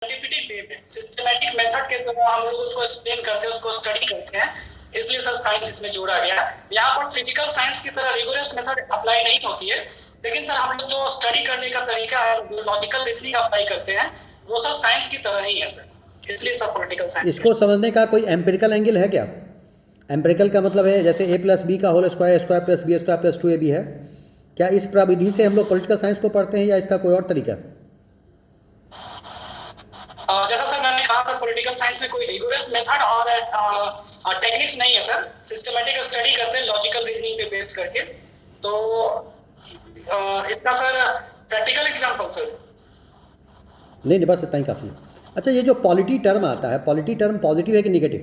Scientific way में systematic method के द्वारा हम लोग उसको एक्सप्लेन करते हैं, उसको स्टडी करते हैं, इसलिए सर साइंस इसमें जोड़ा गया। यहाँ पर फिजिकल साइंस की तरह रिगोरस मेथड अप्लाई नहीं होती है, लेकिन सर हम लोग जो स्टडी करने का तरीका है, जो लॉजिकल रीजनिंग अप्लाई करते हैं, वो सर साइंस की तरह ही है सर, इसलिए सर पॉलिटिकल साइंस। इसको समझने का कोई एम्पिरिकल एंगल है क्या? एम्पिरिकल का मतलब है जैसे a प्लस बी का whole square square plus B square plus 2ab है, क्या इस प्रविधि से हम लोग पॉलिटिकल साइंस को पढ़ते हैं या इसका कोई और तरीका है? जैसा सर मैंने कहा सर, पॉलिटिकल साइंस में कोई रिगोरस मेथड और टेक्निक्स नहीं है सर, सिस्टमैटिक स्टडी करते हैं लॉजिकल रीजनिंग पे बेस्ड करके। तो इसका सर प्रैक्टिकल एग्जांपल सर नहीं बस इतना ही काफ़ी है। अच्छा, ये जो पॉलिटी टर्म आता है, पॉलिटी टर्म पॉजिटिव है कि नेगेटिव?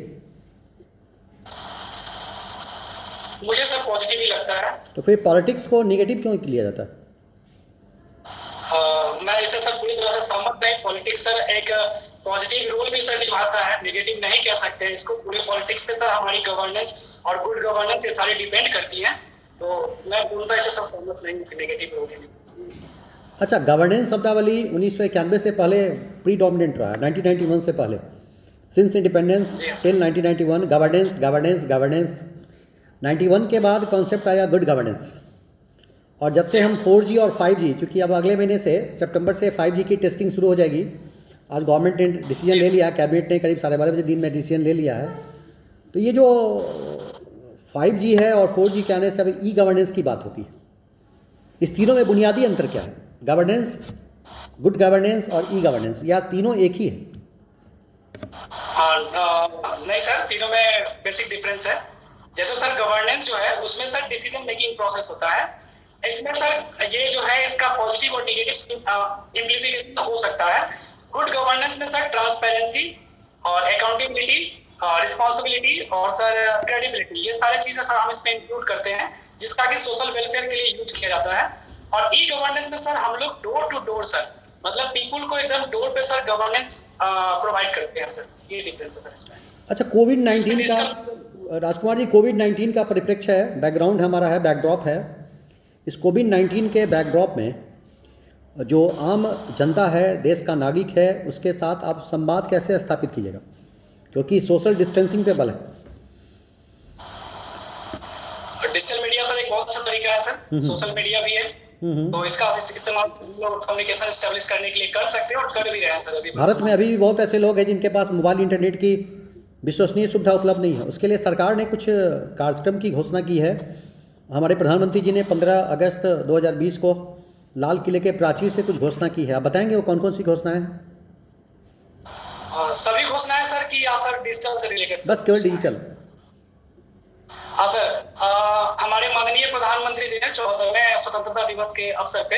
मुझे सर पॉजिटिव ही लगता है। तो फिर पॉलिटिक्स को नेगेटिव क्यों लिया जाता है? मैं इसे सर पूरी तरह से सहमत है। पॉलिटिक्स सर एक पॉजिटिव रोल भी सर निभाता है, नेगेटिव नहीं कह सकते हैं इसको। पूरे पॉलिटिक्स पे सर हमारी गवर्नेंस और गुड गवर्नेंस ये सारे डिपेंड करती हैं, तो मैं बोलता इसे सर सहमत नहीं कि नेगेटिव रोल है। अच्छा, गवर्नेंस शब्दावली 1991 से पहले प्रीडोमिनेंट रहा है, 1991 से पहले, since independence till 1991 governance governance governance. 91 के बाद कॉन्सेप्ट आया गुड गवर्नेंस, और जब से हम 4G और 5G, चूँकि अब अगले महीने से सितंबर से 5G की टेस्टिंग शुरू हो जाएगी, आज गवर्नमेंट ने डिसीजन ले लिया, कैबिनेट ने करीब 12:30 बजे दिन में डिसीजन ले लिया है। तो ये जो 5G है और 4G के आने से अब ई गवर्नेंस की बात होती है। इस तीनों में बुनियादी अंतर क्या है? गवर्नेंस, गुड गवर्नेंस और ई गवर्नेंस, या तीनों एक ही है? नहीं सर, तीनों में बेसिक डिफरेंस है। जैसे सर गवर्नेंस जो है उसमें सर डिसीजन मेकिंग प्रोसेस होता है, इसमें सर ये जो है इसका पॉजिटिव और नेगेटिव इम्प्लीकेशन हो सकता है। गुड गवर्नेंस में सर ट्रांसपेरेंसी और अकाउंटेबिलिटी, रिस्पॉन्सिबिलिटी और सर क्रेडिबिलिटी, ये सारे चीजें सर हम इसमें इंक्लूड करते हैं, जिसका कि सोशल वेलफेयर के लिए यूज किया जाता है। और ई गवर्नेंस में सर हम लोग डोर टू डोर सर, मतलब पीपुल को एकदम डोर पे सर गवर्नेंस प्रोवाइड करते हैं सर, ये डिफरेंस है सर इसमें। अच्छा, कोविड-19 का, राजकुमार जी, कोविड-19 का परिप्रेक्ष्य है, बैकग्राउंड हमारा है, बैकड्रॉप है। इस कोविड-19 के बैकड्रॉप में जो आम जनता है, देश का नागरिक है, उसके साथ आप संवाद कैसे स्थापित कीजिएगा, क्योंकि सोशल डिस्टेंसिंग पे बल है। डिजिटल मीडिया सर एक बहुत अच्छा तरीका है सर, सोशल मीडिया भी है, तो इसका इस्तेमाल कम्युनिकेशन एस्टेब्लिश करने के लिए कर सकते हैं और कर भी रहे हैं सर। अभी भारत में अभी भी बहुत ऐसे लोग हैं जिनके पास मोबाइल इंटरनेट की विश्वसनीय सुविधा उपलब्ध नहीं है। उसके लिए सरकार ने कुछ कार्यक्रम की घोषणा की है। हमारे प्रधानमंत्री जी ने 15 अगस्त 2020 को लाल किले के प्राचीर से कुछ घोषणा की है। आप बताएंगे वो कौन कौन सी घोषणाएं? सभी घोषणाएं सर की या सर डिजिटल से रिलेटेड? बस केवल डिजिटल। हाँ सर, हमारे माननीय प्रधानमंत्री जी ने 14वें स्वतंत्रता दिवस के अवसर पे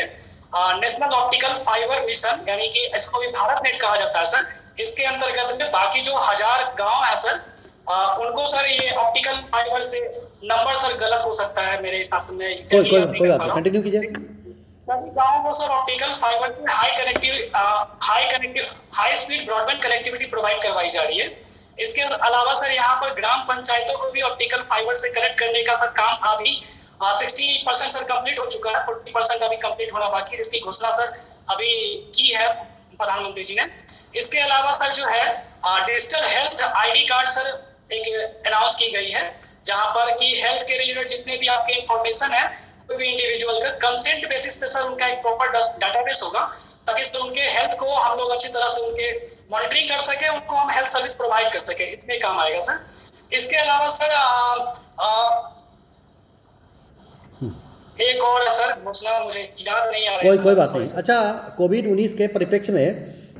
नेशनल ऑप्टिकल फाइबर मिशन, यानी कि इसको भी भारत नेट कहा जाता है सर, इसके अंतर्गत में बाकी जो 1000 गांव है सर, उनको सर ये ऑप्टिकल फाइबर से नंबर सर गलत हो सकता है मेरे हिसाब से। मैं कोई बात नहीं, कंटिन्यू कीजिए। सभी गांवों को सर ऑप्टिकल फाइबर की high speed broadband connectivity provide करवाई जा रही है। इसके अलावा सर यहाँ पर ग्राम पंचायतों को भी ऑप्टिकल फाइबर से कनेक्ट करने का सर काम अभी 60% सर कंप्लीट हो चुका है, 40% अभी कंप्लीट होना बाकी है, जिसकी घोषणा सर अभी की है प्रधानमंत्री जी ने। इसके अलावा सर जो है digital health ID card sir एक अनाउंस की गई है, जहां पर कि हेल्थ के रिलेटेड जितने भी आपके इंफॉर्मेशन है, कोई भी इंडिविजुअल का कंसेंट बेसिस पे सर उनका एक प्रॉपर डाटाबेस होगा, ताकि सर उनके हेल्थ को हम लोग अच्छी तरह से उनके मॉनिटरिंग कर सके, उनको हम हेल्थ सर्विस प्रोवाइड कर सके, इसमें काम आएगा सर। इसके अलावा सर एक और है सर घोषणा, मुझे याद नहीं आ रहा है। कोई बात नहीं। अच्छा, कोविड-19 के परिप्रेक्ष्य में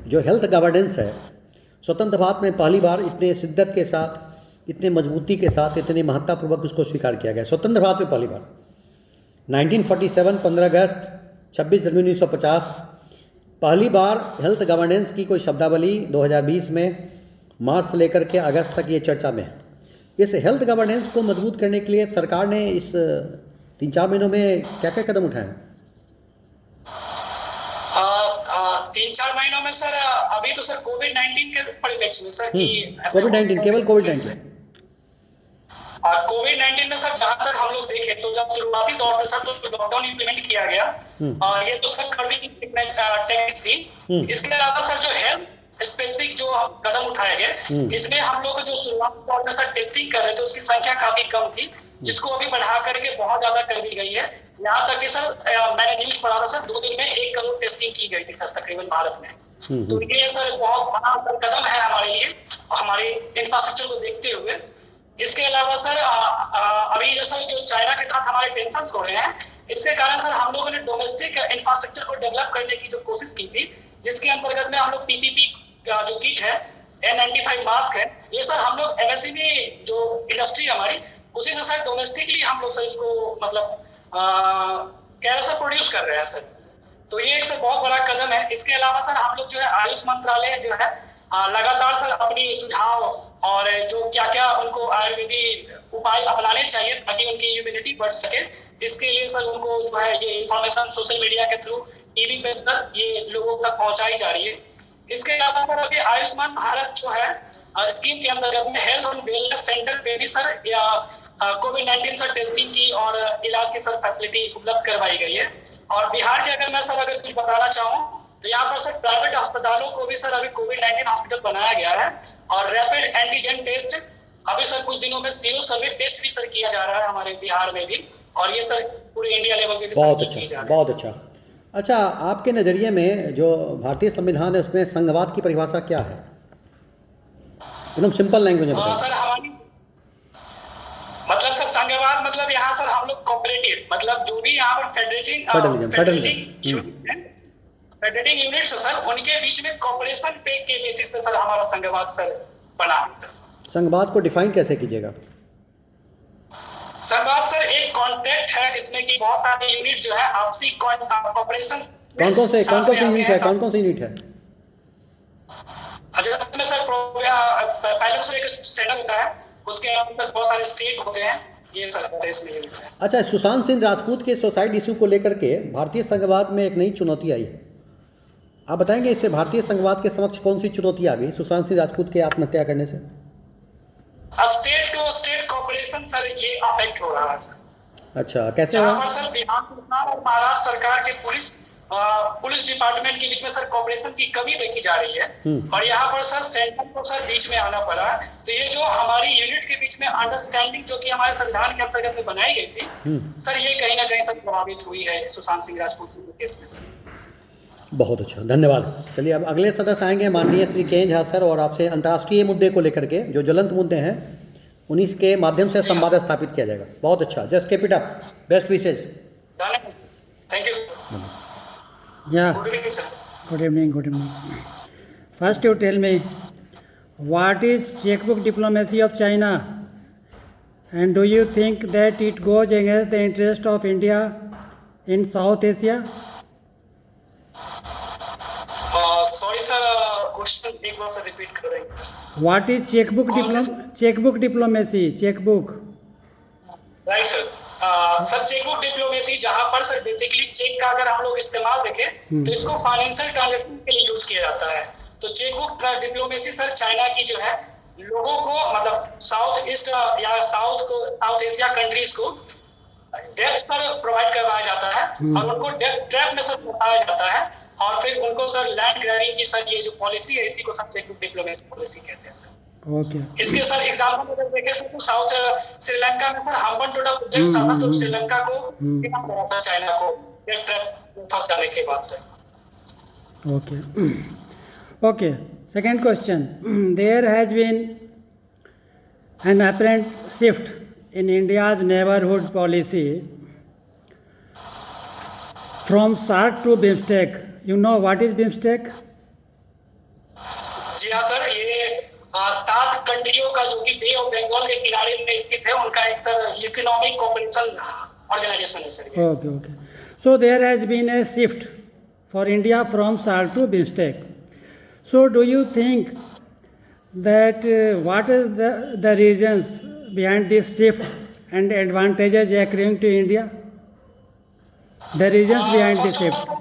जो हेल्थ गवर्नेंस है, स्वतंत्र भारत में पहली बार इतने शिद्दत के साथ, इतने मजबूती के साथ, इतने महत्तापूर्वक उसको स्वीकार किया गया। स्वतंत्र भारत में पहली बार 1947 15 अगस्त 26 जनवरी 1950 पहली बार हेल्थ गवर्नेंस की कोई शब्दावली 2020 में मार्च से लेकर के अगस्त तक ये चर्चा में है। इस हेल्थ गवर्नेंस को मजबूत करने के लिए सरकार ने इस 3-4 महीनों में क्या क्या कदम उठाए हैं? 3-4 महीनों में सर अभी तो सर कोविड-19 के परिप्रेक्ष्य में सर कि कोविड-19, केवल कोविड-19 में सर जहां तक हम लोग देखें तो जब शुरुआती दौर से सर तो लॉकडाउन इंप्लीमेंट किया गया, ये तो सर कर्विंग टेक्निक थी। इसके अलावा सर जो हेल्थ हम कदम उठाए गए, इसमें हम लोग जो शुरुआत दौर में सर टेस्टिंग कर रहे थे उसकी संख्या काफी कम थी, जिसको अभी बढ़ा करके बहुत ज्यादा कर दी गई है। यहाँ तक कि सर मैंने न्यूज पढ़ा था सर 2 दिन में 1 करोड़ टेस्टिंग की गई थी सर तकरीबन भारत में। तो ये सर बहुत बड़ा सर कदम है हमारे लिए, हमारे इंफ्रास्ट्रक्चर को देखते हुए। इसके अलावा सर अभी जो सर जो चाइना के साथ हमारे टेंशन हो रहे हैं, इसके कारण सर हम लोगों ने डोमेस्टिक इंफ्रास्ट्रक्चर को डेवलप करने की जो कोशिश की थी, जिसके अंतर्गत में हम लोग पीपीपी का जो किट है, N95 मास्क है, ये सर हम लोग एमएसएमई जो इंडस्ट्री हमारी उसी से सर डोमेस्टिकली हम लोग सर इसको मतलब कैसे सर प्रोड्यूस कर रहे हैं सर। तो ये एक सर बहुत बड़ा कदम है। इसके अलावा सर हम लोग जो है आयुष मंत्रालय जो है लगातार सर अपनी सुझाव और जो क्या क्या उनको आयुर्वेदिक उपाय अपनाने चाहिए ताकि उनकी इम्यूनिटी बढ़ सके, इसके लिए सर उनको जो है ये इंफॉर्मेशन सोशल मीडिया के थ्रू टीवी पे सर ये लोगों तक पहुंचाई जा रही है। इसके अलावा सर अभी आयुष्मान भारत जो है स्कीम के अंतर्गत में हेल्थ और वेलनेस सेंटर पे भी सर कोविड-19 सर टेस्टिंग की और इलाज की सर फैसिलिटी उपलब्ध करवाई गई है। और बिहार के अगर मैं सर अगर कुछ बताना चाहूँ तो यहाँ पर सर प्राइवेट अस्पतालों को भी सर अभी कोविड-19 हॉस्पिटल बनाया गया है और रैपिड एंटीजन टेस्ट अभी सर कुछ दिनों में सीरो सर्विस टेस्ट भी सर किया जा रहा है हमारे बिहार में भी, और ये सर पूरे इंडिया लेवल पे भी बहुत अच्छा, बहुत अच्छा। अच्छा, आपके नज़रिए में जो भारतीय संविधान है उसमें संघवाद की परिभाषा क्या है? एकदम सिंपल लैंग्वेज में बताइए। सर हमारी मतलब सर संघवाद मतलब यहाँ सर हम लोग कोऑपरेटिव मतलब जो भी यहाँ पर फेडरेटिंग यूनिट्स सर उनके बीच में कोऑपरेशन पे के बेसिस पे सर हमारा संघवाद सर बना है सर। संघवाद को डिफाइन कैसे कीजिएगा? संघवाद सर एक कॉन्ट्रैक्ट है जिसमें कि बहुत सारे यूनिट जो है आपसी कोऑपरेशन कौन कौन से यूनिट है? जिसमें सर पहले सर एक सेटअप होता है, उसके अंदर बहुत सारे स्टेट होते हैं, ये सर इसमें यूनिट है। अच्छा, सुशांत सिंह राजपूत के सुसाइड इशू को लेकर के भारतीय संघवाद में एक नई चुनौती आई, आप बताएंगे इससे भारतीय संघवाद के समक्ष कौन सी चुनौती आ गई सुशांत सिंह राजपूत के आत्महत्या करने से? State to state cooperation sir ये अफेक्ट हो रहा है सर। अच्छा, कैसे हो रहा है? सर बिहार सरकार और महाराष्ट्र सरकार के पुलिस डिपार्टमेंट के बीच में सर कोऑपरेशन की कमी देखी जा रही है और यहाँ पर सर सेंटर को सर बीच में आना पड़ा है। तो ये जो हमारी यूनिट के बीच में अंडरस्टैंडिंग जो कि हमारे संविधान के अंतर्गत में बनाई गई थी सर, ये कहीं ना कहीं सर प्रभावित हुई है सुशांत सिंह राजपूत के केस में सर। बहुत अच्छा, धन्यवाद। चलिए अब अगले सदस्य आएंगे माननीय श्री के झा सर, और आपसे अंतर्राष्ट्रीय मुद्दे को लेकर के जो ज्वलंत मुद्दे हैं उन्हीं के माध्यम से संवाद स्थापित किया जाएगा। बहुत अच्छा, just keep it up, best wishes. Thank you sir. Yeah. Good evening, sir. Good evening. Good evening. First, you tell me, what is checkbook diplomacy of China, and do you think that it goes against the interest of India in South Asia? Sorry, sir. Question एक बार sir repeat कर देंगे sir. What is checkbook diplomacy? Checkbook. Right, sir. Sir chequebook diplomacy जहां पर sir basically check का अगर हम लोग इस्तेमाल देखें तो इसको फाइनेंशियल ट्रांजैक्शन के लिए यूज किया जाता है। तो चेकबुक डिप्लोमेसी सर चाइना की जो है लोगों को मतलब साउथ ईस्ट या साउथ एशिया कंट्रीज को डेब्ट सर प्रोवाइड करवाया जाता है और उनको डेब्ट ट्रैप में सर बताया जाता है और फिर उनको सर लैंड ग्रैबिंग की सर ये जो पॉलिसी है इसी को सब चेकबुक डिप्लोमेसी पॉलिसी कहते हैं सर। ओके। इसके सर एग्जांपल अगर देखें सर तो साउथ श्रीलंका में सर हम्बनटोटा प्रोजेक्ट था तो श्रीलंका को सर चाइना को फंस जाने के बाद sir. Okay. Second question. There has been an apparent shift in India's neighborhood policy from SAARC to BIMSTEC. You know what is BIMSTEC? जी हाँ सर, ये 7 कंट्रियों का जो कि बे ऑफ बंगाल के किनारे में स्थित है उनका एक सर इकोनॉमिक कोऑपरेशन ऑर्गेनाइजेशन है sir. Okay. So there has been a shift for India from SAARC to BIMSTEC. So do you think that what is the reasons behind this shift and advantages accruing to India? The reasons behind this shift.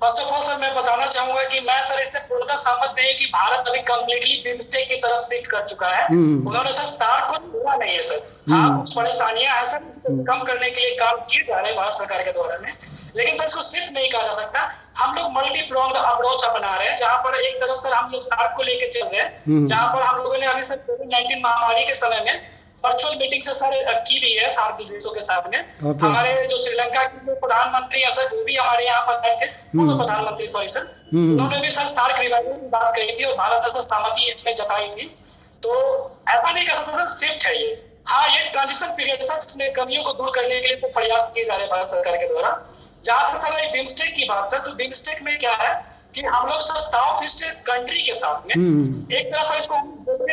First of all sir मैं बताना चाहूंगा कि मैं sir इससे पूर्णतः सहमत नहीं कि भारत अभी कम्प्लीटली बिम्स्टेक की तरफ शिफ्ट कर चुका है। उन्होंने सर सार्क को छोड़ा नहीं है सर। हाँ कुछ परेशानियां हैं सर, इसको कम करने के लिए काम किए जा रहे हैं भारत सरकार के द्वारा में, लेकिन सर इसको शिफ्ट नहीं कहा जा सकता हम लोग मल्टी प्रोंग अप्रोच अपना रहे हैं, जहां पर एक तरफ सर हम लोग सार्क को लेकर चल रहे हैं, जहां पर हम लोगों ने अभी सर कोविड-19 महामारी के समय में वर्चुअल मीटिंग से सर की भी है सार्क देशों के साथ में। हमारे जो श्रीलंका के प्रधानमंत्री है सर, वो भी हमारे यहाँ पर आए थे, प्रधानमंत्री सॉरी सर, उन्होंने भी सर सार्क रिवाइवल की बात कही थी और भारत ने सर सहमति इसमें जताई थी। तो ऐसा नहीं कह सकता सर शिफ्ट है ये, हाँ ये ट्रांजिशन पीरियड सर, जिसमें कमियों को दूर करने के लिए तो प्रयास किए जा रहे हैं भारत सरकार के द्वारा। जहां तक सर बिम्स्टेक की बात सर, तो बिम्स्टेक में क्या है कि हम लोग सर साउथ ईस्ट कंट्री के साथ में एक तरह से इसको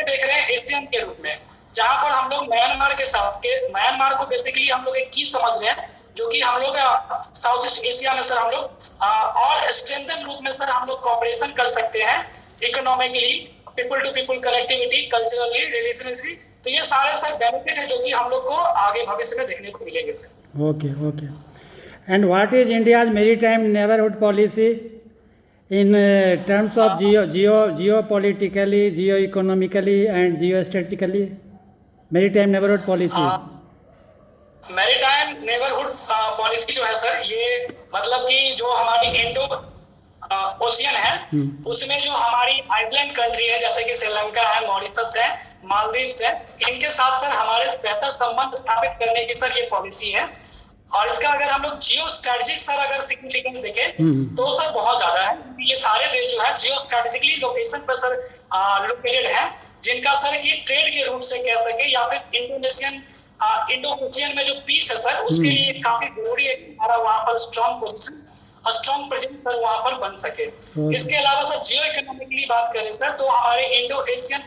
देख रहे हैं एशियन के रूप में, जहां पर हम लोग म्यांमार को बेसिकली हम लोग एक की समझ रहे हैं, जो कि हम लोग साउथ ईस्ट एशिया में सर हम लोग और स्ट्रेंथन रूप में सर हम लोग कॉपरेशन कर सकते हैं, economically, people to people connectivity, culturally, religiously. तो ये सारे सर बेनिफिट है जो कि हम लोग को आगे भविष्य में देखने को मिलेंगे sir. Okay. And what is India's maritime neighbourhood policy in terms of geopolitically, geo-economically and geostrategically? Maritime neighborhood policy. Maritime neighbourhood policy जो है सर, ये मतलब कि जो हमारी इंडो ओशियन है, उसमें जो हमारी आइसलैंड कंट्री है, जैसे कि श्रीलंका है, मॉरिशस है, मालदीव्स है, इनके साथ सर हमारे बेहतर संबंध स्थापित करने की सर ये पॉलिसी है। और इसका अगर हम लोग जियो स्ट्रेटेजिक सर अगर सिग्निफिकेंस देखें तो सर बहुत ज्यादा है। ये सारे देश जो है जियो स्ट्रेटेजिकली लोकेशन पर सर लोकेटेड है, जिनका सर की ट्रेड के रूट से कह सके या फिर इंडो ओशियन में जो पीस है सर, उसके लिए काफी जरूरी है कि हमारा वहां पर स्ट्रॉन्ग पोजीशन और स्ट्रॉन्ग प्रेजेंस सर वहां पर बन सके। इसके अलावा सर जियो इकोनॉमिकली बात करें सर, तो हमारे इंडो एशियन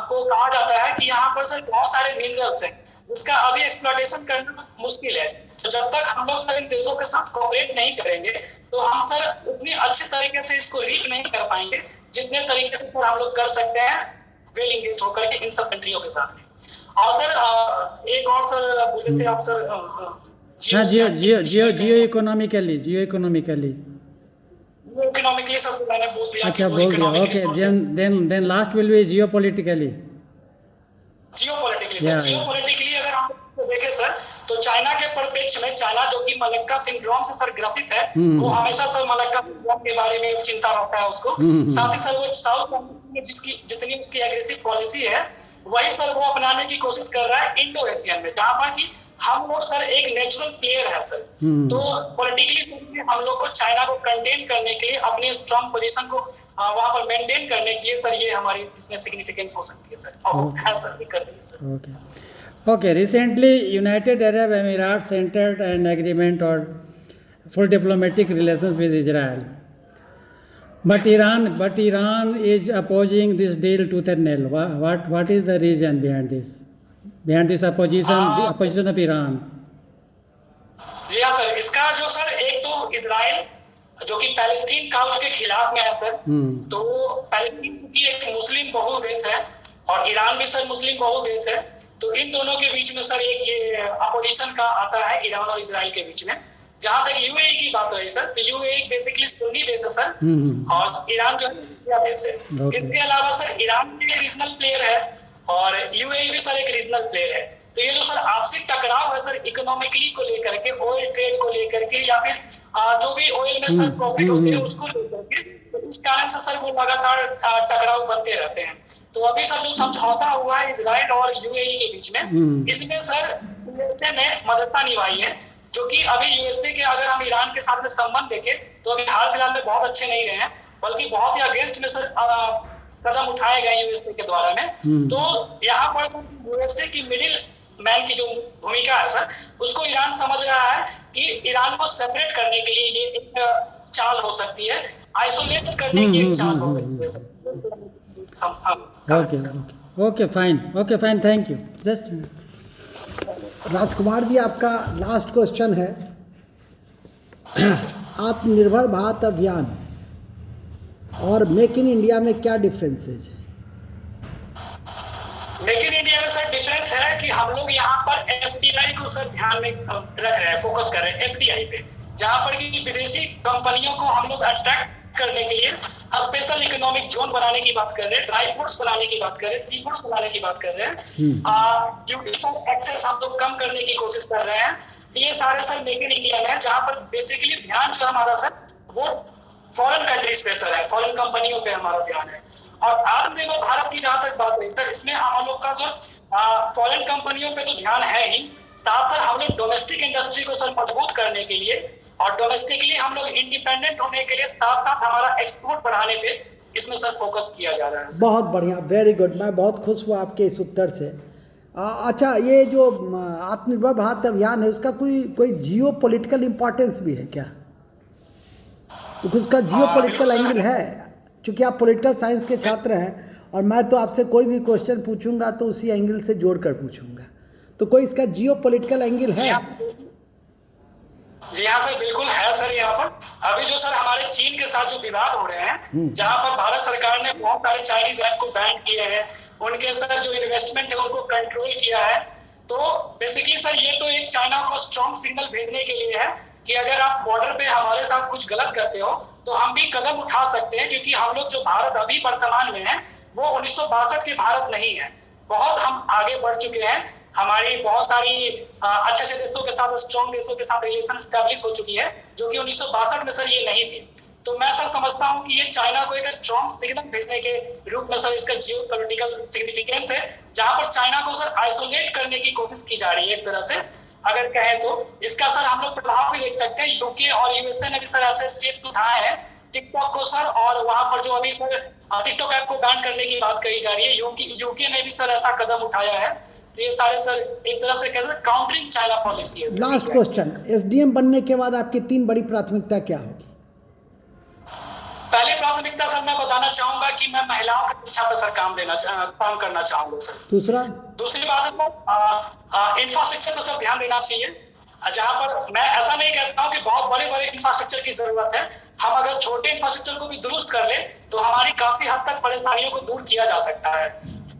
को कहा जाता है कि यहाँ पर सर बहुत सारे मिनरल्स हैं, जिसका अभी एक्सप्लॉयटेशन करना मुश्किल है। तो जब तक हम लोग सर इन देशों के साथ कोऑपरेट नहीं करेंगे, तो हम सर उतनी अच्छे तरीके से इसको रीप नहीं कर पाएंगे जितने तरीके से सर हम लोग कर सकते हैं वेल इंगेज होकर के इन सब कंट्रियों के साथ में। और सर एक और सर बोले थे आप सर, जियो इकोनॉमिकली सब मैंने बोल दिया। अच्छा, बोल दिया। Okay, then last will be geopolitically अगर हम देखें सर, तो चाइना के परिप्रेक्ष्य में, चाइना जो कि मलक्का सिंड्रोम से सर ग्रसित है, वो हमेशा सर मलक्का सिंड्रोम के बारे में चिंता रखता है उसको। साथ ही सर वो साउथ में जिसकी जितनी उसकी एग्रेसिव पॉलिसी है, वही सर वो अपनाने की कोशिश कर रहा है इंडो एशियन में, जहां पर कि हम लोग सर एक नेचुरल प्लेयर है सर। तो पॉलिटिकली हम लोग को चाइना को कंटेन करने के लिए, अपने स्ट्रॉन्ग पोजीशन को वहां पर मेंटेन करने के लिए सर ये हमारी इसमें सिग्निफिकेंस हो सकती है सर, और है सर भी कर रही है sir. Okay, recently United Arab Emirates entered an agreement or full diplomatic relations with Israel. But Iran is opposing this deal tooth and nail. What is the reason behind this? Behind this opposition of Iran? जी हाँ sir, इसका जो sir एक तो Israel जो कि Palestine cause के खिलाफ में है सर, तो पैलेस्टीन की एक मुस्लिम बहुल देश है और ईरान भी सर मुस्लिम बहुल देश है, तो इन दोनों के बीच में सर एक ये अपोजिशन का आता है ईरान और इजराइल के बीच में। जहां तक यूएई की बात रही सर, तो यूएई बेसिकली सुन्नी देश है सर, और ईरान जो है शिया देश है। इसके अलावा सर ईरान भी एक रीजनल प्लेयर है और यूएई भी सर एक रीजनल प्लेयर है। तो ये जो सर आपसी टकराव है सर इकोनॉमिकली को लेकर के, ऑयल ट्रेड को लेकर के, या फिर जो भी ऑयल में सर प्रॉफिट होते हैं उसको लेकर के, तो इस कारण से सर वो लगातार टकराव बनते रहते हैं। तो अभी सर जो समझौता हुआ है इजराइल और यूएई के बीच में, इसमें सर यूएसए ने मददता निभाई है, जो कि अभी यूएसए के अगर हम ईरान के साथ में संबंध देखें तो अभी हाल फिलहाल में बहुत अच्छे नहीं रहे हैं, बल्कि बहुत ही अगेंस्ट में सर कदम उठाए गए यूएसए के द्वारा में। तो यहाँ पर सर यूएसए की मिडिल मैन की जो भूमिका है सर, उसको ईरान समझ रहा है कि ईरान को सेपरेट करने के लिए ये एक चाल हो सकती है, आइसोलेट करने की एक चाल हो सकती है sir. Okay fine, thank you. Just Rajkumar ji, आपका लास्ट क्वेश्चन है, आत्मनिर्भर भारत अभियान और मेक इन इंडिया में क्या डिफरेंसेस है? मेक इन इंडिया में सर डिफरेंस है कि हम लोग यहाँ पर एफडीआई को सर ध्यान में रख रहे हैं, फोकस कर रहे हैं एफडीआई पे, जहाँ पर कि विदेशी कंपनियों को हम लोग अट्रैक्ट करने के लिए स्पेशल इकोनॉमिक जोन बनाने की बात कर रहे हैं, ड्राई पोर्ट्स बनाने की बात कर रहे हैं, सी पोर्ट्स बनाने की बात कर रहे हैं, ड्यूटी सर एक्सेस हम लोग कम करने की कोशिश कर रहे हैं। तो ये सारे सर मेक इन इंडिया में है, जहाँ पर बेसिकली ध्यान जो हमारा सर वो फॉरेन कंट्रीज पे सर है, फॉरेन कंपनियों पे हमारा ध्यान है। और आत्मनिर्भर भारत की जहां तक बात रही सर, इसमें हम लोग का जो फॉरेन कंपनियों पे तो ध्यान है ही, साथ साथ हम लोग डोमेस्टिक इंडस्ट्री को सर मजबूत करने के लिए और डोमेस्टिकली हम लोग इंडिपेंडेंट होने के लिए साथ साथ हमारा एक्सपोर्ट बढ़ाने पे इसमें सर फोकस किया जा रहा है सर। बहुत बढ़िया, वेरी गुड। मैं बहुत खुश हुआ आपके इस उत्तर से। अच्छा, ये जो आत्मनिर्भर भारत अभियान है उसका कोई जियो पॉलिटिकल इम्पोर्टेंस भी है क्या? तो उसका जियो पॉलिटिकल एंगल है? चूँकि आप पॉलिटिकल साइंस के छात्र हैं और मैं तो आपसे कोई भी क्वेश्चन पूछूंगा तो उसी एंगल से जोड़कर पूछूंगा, तो कोई इसका जियो पॉलिटिकल एंगल है? जी हाँ सर, बिल्कुल है सर। यहाँ पर अभी जो सर हमारे चीन के साथ जो विवाद हो रहे हैं, जहाँ पर भारत सरकार ने बहुत सारे चाइनीज ऐप को बैन किए हैं, उनके सर जो इन्वेस्टमेंट है उनको कंट्रोल किया है, तो बेसिकली सर ये तो एक चाइना को स्ट्रॉन्ग सिग्नल भेजने के लिए है कि अगर आप बॉर्डर पे हमारे साथ कुछ गलत करते हो तो हम भी कदम उठा सकते हैं, क्योंकि हम लोग जो भारत अभी वर्तमान में है वो 1962 के भारत नहीं है, बहुत हम आगे बढ़ चुके हैं। हमारी बहुत सारी अच्छे देशों के साथ, स्ट्रॉन्ग देशों के साथ रिलेशन स्टैब्लिश हो चुकी है, जो कि 1962 में सर ये नहीं थी। तो मैं सर समझता हूँ कि ये चाइना को एक स्ट्रॉन्ग सिग्नल भेजने के रूप में सर इसका जियो पॉलिटिकल सिग्निफिकेंस है, जहां पर चाइना को सर आइसोलेट करने की कोशिश की जा रही है एक तरह से अगर कहें तो। इसका सर हम लोग प्रभाव भी देख सकते हैं, यूके और यूएसए ने भी सर ऐसे स्टेप्स उठाए हैं टिकटॉक को सर, और वहां पर जो अभी सर टिकटॉक ऐप को बैन करने की बात कही जा रही है, यूके ने भी सर ऐसा कदम उठाया है। तो ये सारे सर एक तरह से कैसे काउंटरिंग चाइना पॉलिसी है। लास्ट क्वेश्चन, एसडीएम बनने के बाद आपकी 3 बड़ी प्राथमिकता क्या होगी? पहली प्राथमिकता सर मैं बताना चाहूंगा कि मैं महिलाओं की शिक्षा पर सर काम करना चाहूंगा सर। दूसरी बात है सर इंफ्रास्ट्रक्चर पर सर ध्यान देना चाहिए, जहां पर मैं ऐसा नहीं कहता हूं कि बहुत बड़े बड़े इंफ्रास्ट्रक्चर की जरूरत है, हम अगर छोटे इंफ्रास्ट्रक्चर को भी दुरुस्त कर ले तो हमारी काफी हद तक परेशानियों को दूर किया जा सकता है।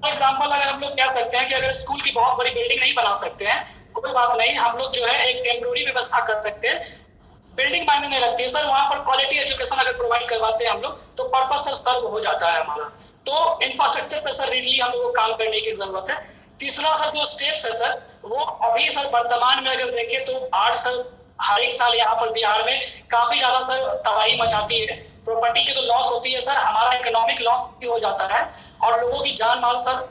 फॉर एग्जाम्पल अगर हम लोग कह सकते हैं कि अगर स्कूल की बहुत बड़ी बिल्डिंग नहीं बना सकते हैं, कोई बात नहीं, हम लोग जो है एक टेम्पोररी व्यवस्था कर सकते हैं, बिल्डिंग मायने नहीं रखती है सर, वहां पर क्वालिटी एजुकेशन अगर प्रोवाइड करवाते हैं हम लोग तो पर्पस सर सर्व हो जाता है हमारा। तो इंफ्रास्ट्रक्चर पर सर रियली हम लोग को काम करने की जरूरत है। तीसरा सर जो स्टेप्स है सर, वो अभी सर वर्तमान में अगर देखें तो बाढ़ सर हर एक साल यहाँ पर बिहार में काफी ज्यादा सर तबाही मचाती है, प्रॉपर्टी की तो लॉस होती है सर, हमारा इकोनॉमिक लॉस भी हो जाता है और लोगों की जान माल सर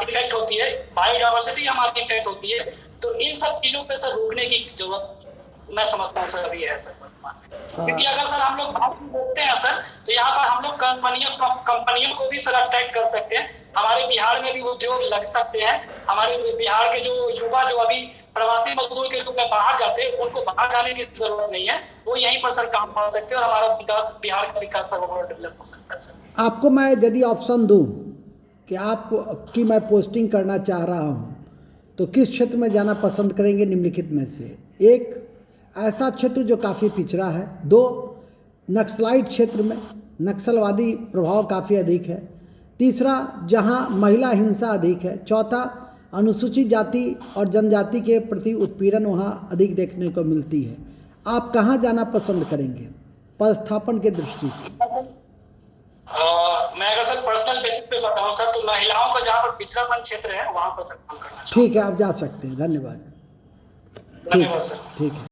इफेक्ट होती है, बायोडाइवर्सिटी हमारी इफेक्ट होती है। तो इन सब चीजों पे सर रोकने की जरूरत मैं समझता हूँ सर अभी है सर वर्तमान में। क्योंकि अगर सर हम लोग भारत में बोलते हैं सर, तो यहाँ पर हम लोग कंपनियों को भी सर अट्रैक्ट कर सकते हैं, हमारे बिहार में भी उद्योग लग सकते हैं, हमारे बिहार के जो युवा जो अभी प्रवासी मजदूर के रूप में बाहर जाते हैं उनको बाहर जाने की जरूरत नहीं है, वो यहीं पर सर काम पा सकते हैं और हमारा विकास, बिहार का विकास सर और डेवलप हो सकता है सर। आपको मैं यदि ऑप्शन दूं कि आपकी मैं पोस्टिंग करना चाह रहा हूं तो किस क्षेत्र में जाना पसंद करेंगे निम्नलिखित में से? 1, ऐसा क्षेत्र जो काफ़ी पिछड़ा है। 2, नक्सलाइट क्षेत्र में नक्सलवादी प्रभाव काफ़ी अधिक है। तीसरा, जहां महिला हिंसा अधिक है। चौथा, अनुसूचित जाति और जनजाति के प्रति उत्पीड़न वहां अधिक देखने को मिलती है। आप कहां जाना पसंद करेंगे पदस्थापन के दृष्टि से? मैं अगर सर पर्सनल बेसिस पे बताऊं सर, तो महिलाओं का जहाँ पर पिछड़ापन क्षेत्र है वहां पर सर काम करना चाहिए। ठीक है, आप जा सकते हैं। धन्यवाद। धन्यवाद सर। ठीक है।